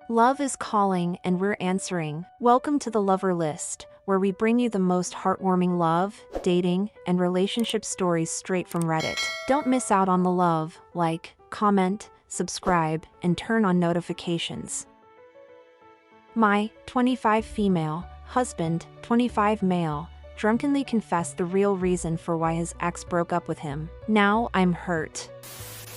Love is calling and we're answering. Welcome to the Lover List, where we bring you the most heartwarming love, dating, and relationship stories straight from Reddit. Don't miss out on the love. Like, comment, subscribe, and turn on notifications. My 25 female husband, 25 male, drunkenly confessed the real reason for why his ex broke up with him. Now I'm hurt.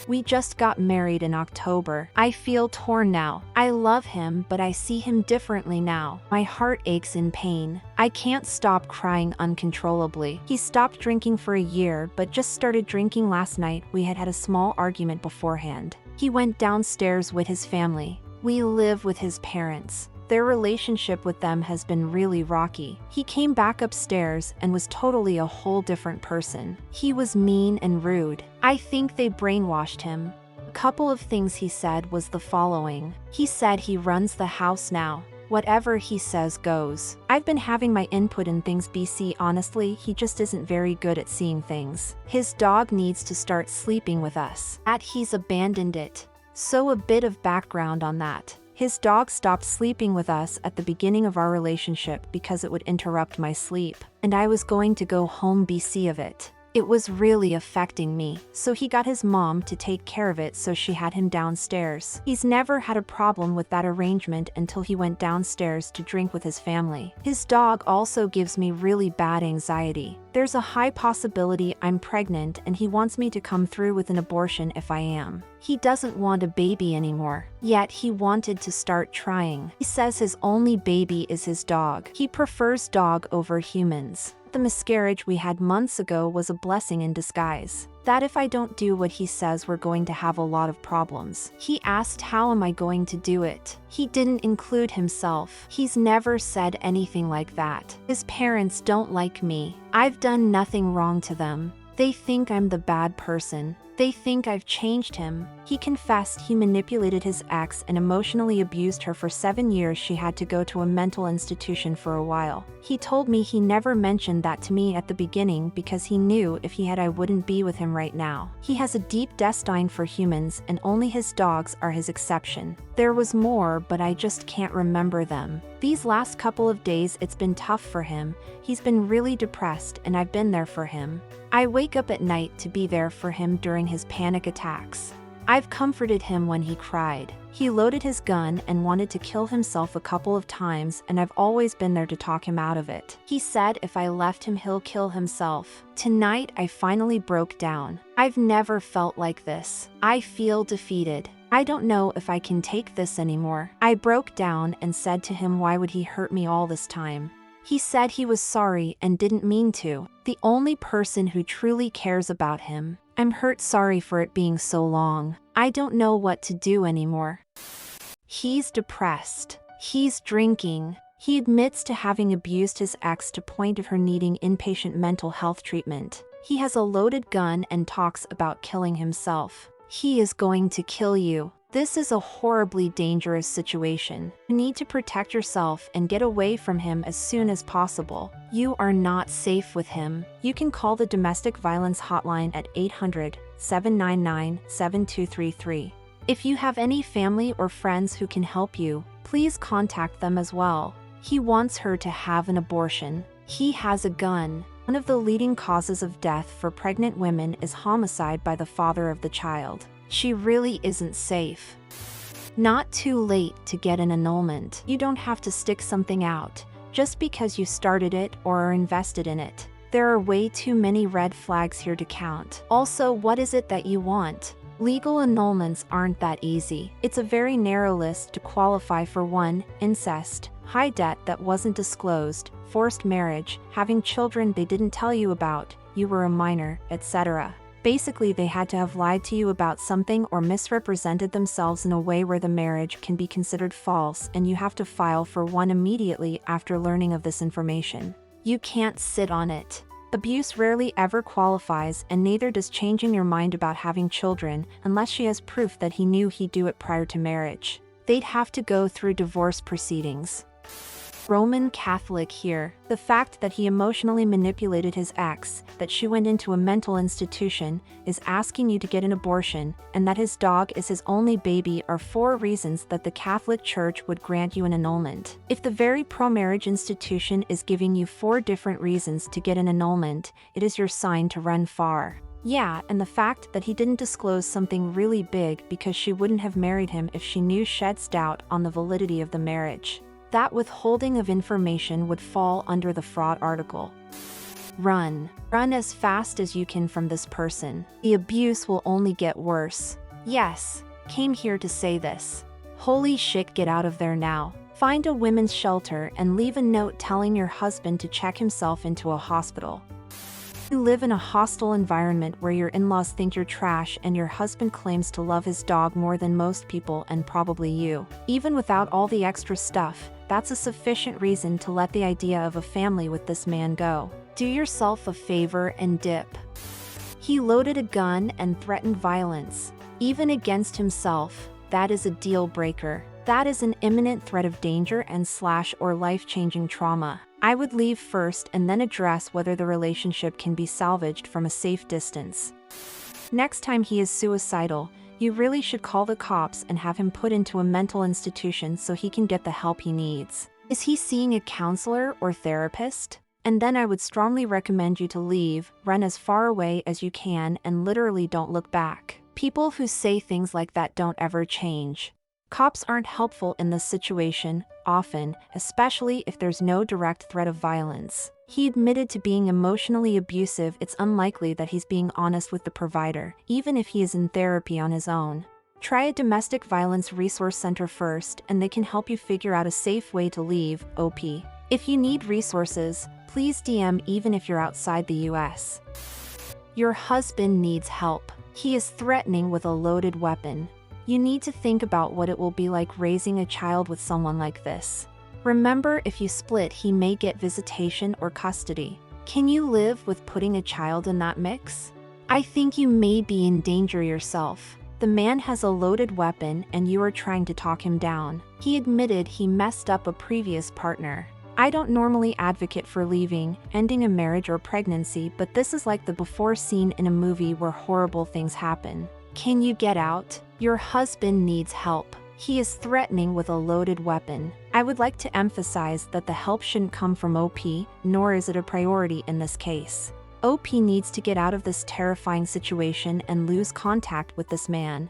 We just got married in October. I feel torn now. I love him, but I see him differently now. My heart aches in pain. I can't stop crying uncontrollably. He stopped drinking for a year, but just started drinking last night. We had a small argument beforehand. He went downstairs with his family. We live with his parents. Their relationship with them has been really rocky. He came back upstairs and was totally a whole different person. He was mean and rude. I think they brainwashed him. A couple of things he said was the following. He said he runs the house now. Whatever he says goes. I've been having my input in things BC. Honestly, he just isn't very good at seeing things. His dog needs to start sleeping with us. He's abandoned it. So a bit of background on that. His dog stopped sleeping with us at the beginning of our relationship because it would interrupt my sleep, and I was going to go home BC of it. It was really affecting me, so he got his mom to take care of it, so she had him downstairs. He's never had a problem with that arrangement until he went downstairs to drink with his family. His dog also gives me really bad anxiety. There's a high possibility I'm pregnant and he wants me to come through with an abortion if I am. He doesn't want a baby anymore, yet he wanted to start trying. He says his only baby is his dog. He prefers dog over humans. The miscarriage we had months ago was a blessing in disguise. That if I don't do what he says, we're going to have a lot of problems. He asked how am I going to do it. He didn't include himself. He's never said anything like that. His parents don't like me. I've done nothing wrong to them. They think I'm the bad person. They think I've changed him. He confessed he manipulated his ex and emotionally abused her for 7 years. She had to go to a mental institution for a while. He told me he never mentioned that to me at the beginning because he knew if he had I wouldn't be with him right now. He has a deep disdain for humans and only his dogs are his exception. There was more, but I just can't remember them. These last couple of days it's been tough for him. He's been really depressed and I've been there for him. I wake up at night to be there for him during his panic attacks. I've comforted him when he cried. He loaded his gun and wanted to kill himself a couple of times, and I've always been there to talk him out of it. He said if I left him he'll kill himself. Tonight I finally broke down. I've never felt like this. I feel defeated. I don't know if I can take this anymore. I broke down and said to him why would he hurt me all this time. He said he was sorry and didn't mean to. The only person who truly cares about him. I'm hurt, sorry for it being so long. I don't know what to do anymore. He's depressed. He's drinking. He admits to having abused his ex to the point of her needing inpatient mental health treatment. He has a loaded gun and talks about killing himself. He is going to kill you. This is a horribly dangerous situation. You need to protect yourself and get away from him as soon as possible. You are not safe with him. You can call the domestic violence hotline at 800-799-7233. If you have any family or friends who can help you, please contact them as well. He wants her to have an abortion. He has a gun. One of the leading causes of death for pregnant women is homicide by the father of the child. She really isn't safe. Not too late to get an annulment. You don't have to stick something out just because you started it or are invested in it. There are way too many red flags here to count. Also, what is it that you want? Legal annulments aren't that easy. It's a very narrow list to qualify for: 1. Incest, high debt that wasn't disclosed, forced marriage, having children they didn't tell you about, you were a minor, etc. Basically, they had to have lied to you about something or misrepresented themselves in a way where the marriage can be considered false, and you have to file for one immediately after learning of this information. You can't sit on it. Abuse rarely ever qualifies, and neither does changing your mind about having children unless she has proof that he knew he'd do it prior to marriage. They'd have to go through divorce proceedings. Roman Catholic here. The fact that he emotionally manipulated his ex, that she went into a mental institution, is asking you to get an abortion, and that his dog is his only baby are 4 reasons that the Catholic Church would grant you an annulment. If the very pro-marriage institution is giving you 4 different reasons to get an annulment, it is your sign to run far. Yeah, and the fact that he didn't disclose something really big because she wouldn't have married him if she knew sheds doubt on the validity of the marriage. That withholding of information would fall under the fraud article. Run. Run as fast as you can from this person. The abuse will only get worse. Yes, came here to say this. Holy shit, get out of there now. Find a women's shelter and leave a note telling your husband to check himself into a hospital. You live in a hostile environment where your in-laws think you're trash and your husband claims to love his dog more than most people and probably you. Even without all the extra stuff, that's a sufficient reason to let the idea of a family with this man go. Do yourself a favor and dip. He loaded a gun and threatened violence. Even against himself, that is a deal breaker. That is an imminent threat of danger and or life-changing trauma. I would leave first and then address whether the relationship can be salvaged from a safe distance. Next time he is suicidal, you really should call the cops and have him put into a mental institution so he can get the help he needs. Is he seeing a counselor or therapist? And then I would strongly recommend you to leave, run as far away as you can, and literally don't look back. People who say things like that don't ever change. Cops aren't helpful in this situation, often, especially if there's no direct threat of violence. He admitted to being emotionally abusive. It's unlikely that he's being honest with the provider, even if he is in therapy on his own. Try a domestic violence resource center first, and they can help you figure out a safe way to leave, OP. If you need resources, please DM even if you're outside the US. Your husband needs help. He is threatening with a loaded weapon. You need to think about what it will be like raising a child with someone like this. Remember, if you split, he may get visitation or custody. Can you live with putting a child in that mix? I think you may be in danger yourself. The man has a loaded weapon and you are trying to talk him down. He admitted he messed up a previous partner. I don't normally advocate for leaving, ending a marriage or pregnancy, but this is like the before scene in a movie where horrible things happen. Can you get out? Your husband needs help. He is threatening with a loaded weapon. I would like to emphasize that the help shouldn't come from OP, nor is it a priority in this case. OP needs to get out of this terrifying situation and lose contact with this man.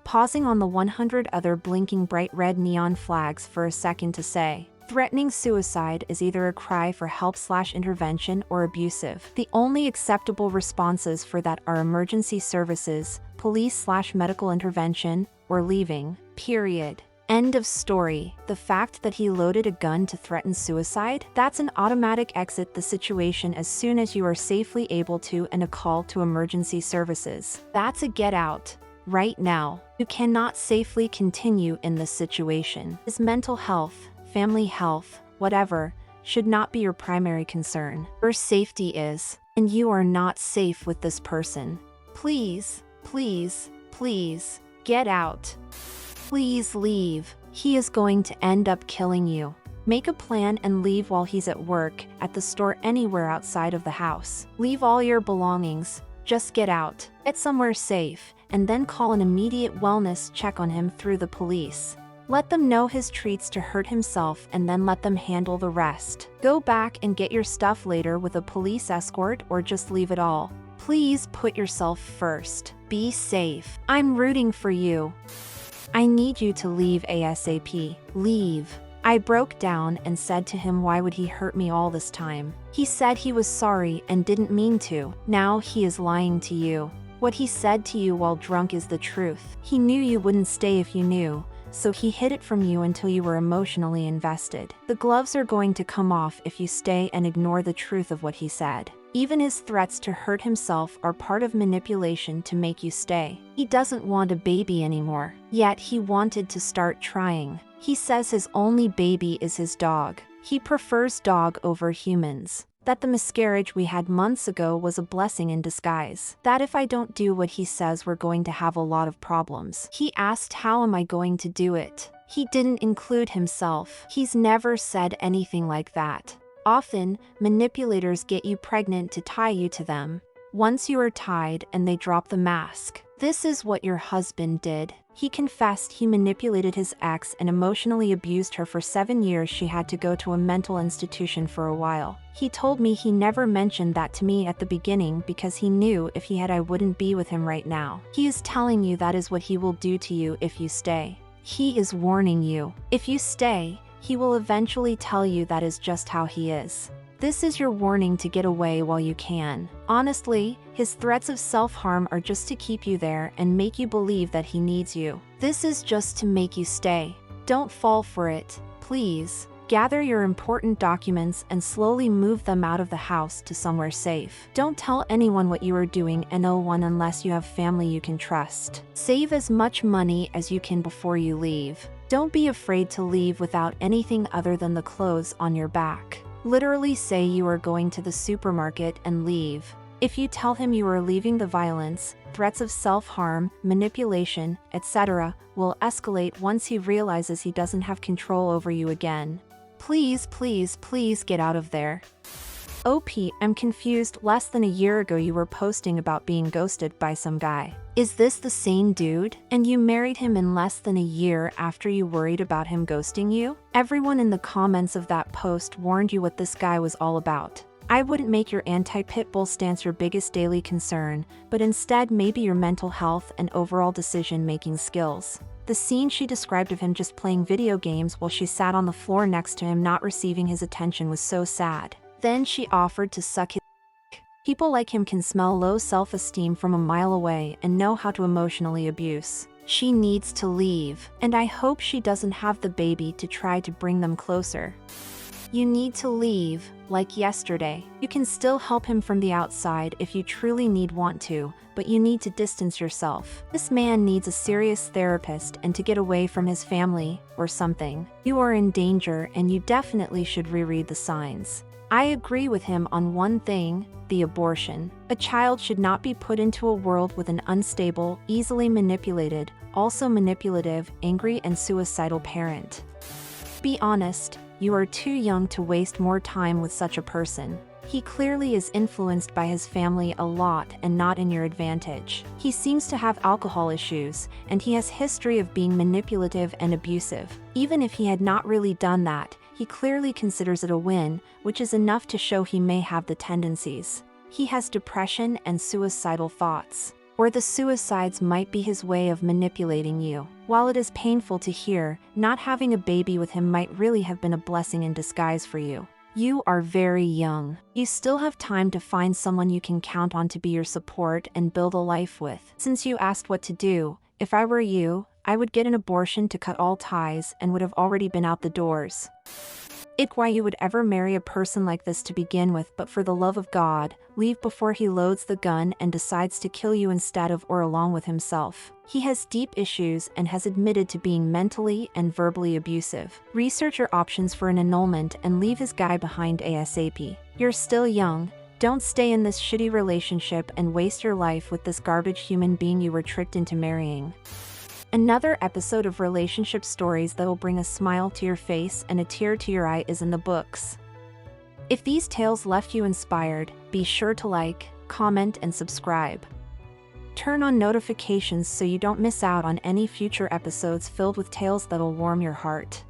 Pausing on the 100 other blinking bright red neon flags for a second to say, threatening suicide is either a cry for help/intervention or abusive. The only acceptable responses for that are emergency services, police/medical intervention, or leaving. Period. End of story. The fact that he loaded a gun to threaten suicide, that's an automatic exit the situation as soon as you are safely able to, and a call to emergency services. That's a get out. Right now. You cannot safely continue in this situation. His mental health, family health, whatever, should not be your primary concern. Your safety is, and you are not safe with this person. Please, please, please, get out. Please leave. He is going to end up killing you. Make a plan and leave while he's at work, at the store, anywhere outside of the house. Leave all your belongings. Just get out. Get somewhere safe, and then call an immediate wellness check on him through the police. Let them know his treats to hurt himself and then let them handle the rest. Go back and get your stuff later with a police escort, or just leave it all. Please put yourself first. Be safe. I'm rooting for you. I need you to leave ASAP. Leave. I broke down and said to him, why would he hurt me all this time? He said he was sorry and didn't mean to. Now he is lying to you. What he said to you while drunk is the truth. He knew you wouldn't stay if you knew, so he hid it from you until you were emotionally invested. The gloves are going to come off if you stay and ignore the truth of what he said. Even his threats to hurt himself are part of manipulation to make you stay. He doesn't want a baby anymore, yet he wanted to start trying. He says his only baby is his dog. He prefers dog over humans. That the miscarriage we had months ago was a blessing in disguise. That if I don't do what he says, we're going to have a lot of problems. He asked, how am I going to do it? He didn't include himself. He's never said anything like that. Often, manipulators get you pregnant to tie you to them. Once you are tied and they drop the mask. This is what your husband did. He confessed he manipulated his ex and emotionally abused her for 7 years. She had to go to a mental institution for a while. He told me he never mentioned that to me at the beginning because he knew if he had I wouldn't be with him right now. He is telling you that is what he will do to you if you stay. He is warning you. If you stay, he will eventually tell you that is just how he is. This is your warning to get away while you can. Honestly, his threats of self-harm are just to keep you there and make you believe that he needs you. This is just to make you stay. Don't fall for it, please. Gather your important documents and slowly move them out of the house to somewhere safe. Don't tell anyone what you are doing N01 unless you have family you can trust. Save as much money as you can before you leave. Don't be afraid to leave without anything other than the clothes on your back. Literally say you are going to the supermarket and leave. If you tell him you are leaving, the violence, threats of self-harm, manipulation, etc. will escalate once he realizes he doesn't have control over you again. Please, please, please get out of there. OP, I'm confused. Less than a year ago you were posting about being ghosted by some guy. Is this the same dude? And you married him in less than a year after you worried about him ghosting you? Everyone in the comments of that post warned you what this guy was all about. I wouldn't make your anti-pitbull stance your biggest daily concern, but instead maybe your mental health and overall decision-making skills. The scene she described of him just playing video games while she sat on the floor next to him not receiving his attention was so sad. Then she offered to suck his dick. People like him can smell low self-esteem from a mile away and know how to emotionally abuse. She needs to leave, and I hope she doesn't have the baby to try to bring them closer. You need to leave, like yesterday. You can still help him from the outside if you truly want to, but you need to distance yourself. This man needs a serious therapist and to get away from his family, or something. You are in danger and you definitely should reread the signs. I agree with him on one thing, the abortion. A child should not be put into a world with an unstable, easily manipulated, also manipulative, angry and suicidal parent. Be honest, you are too young to waste more time with such a person. He clearly is influenced by his family a lot and not in your advantage. He seems to have alcohol issues, and he has history of being manipulative and abusive. Even if he had not really done that, he clearly considers it a win, which is enough to show he may have the tendencies. He has depression and suicidal thoughts. Or the suicides might be his way of manipulating you. While it is painful to hear, not having a baby with him might really have been a blessing in disguise for you. You are very young. You still have time to find someone you can count on to be your support and build a life with. Since you asked what to do, if I were you, I would get an abortion to cut all ties and would have already been out the doors. It's why you would ever marry a person like this to begin with, but for the love of God, leave before he loads the gun and decides to kill you instead of or along with himself. He has deep issues and has admitted to being mentally and verbally abusive. Research your options for an annulment and leave his guy behind ASAP. You're still young. Don't stay in this shitty relationship and waste your life with this garbage human being you were tricked into marrying. Another episode of relationship stories that will bring a smile to your face and a tear to your eye is in the books. If these tales left you inspired, be sure to like, comment, and subscribe. Turn on notifications so you don't miss out on any future episodes filled with tales that'll warm your heart.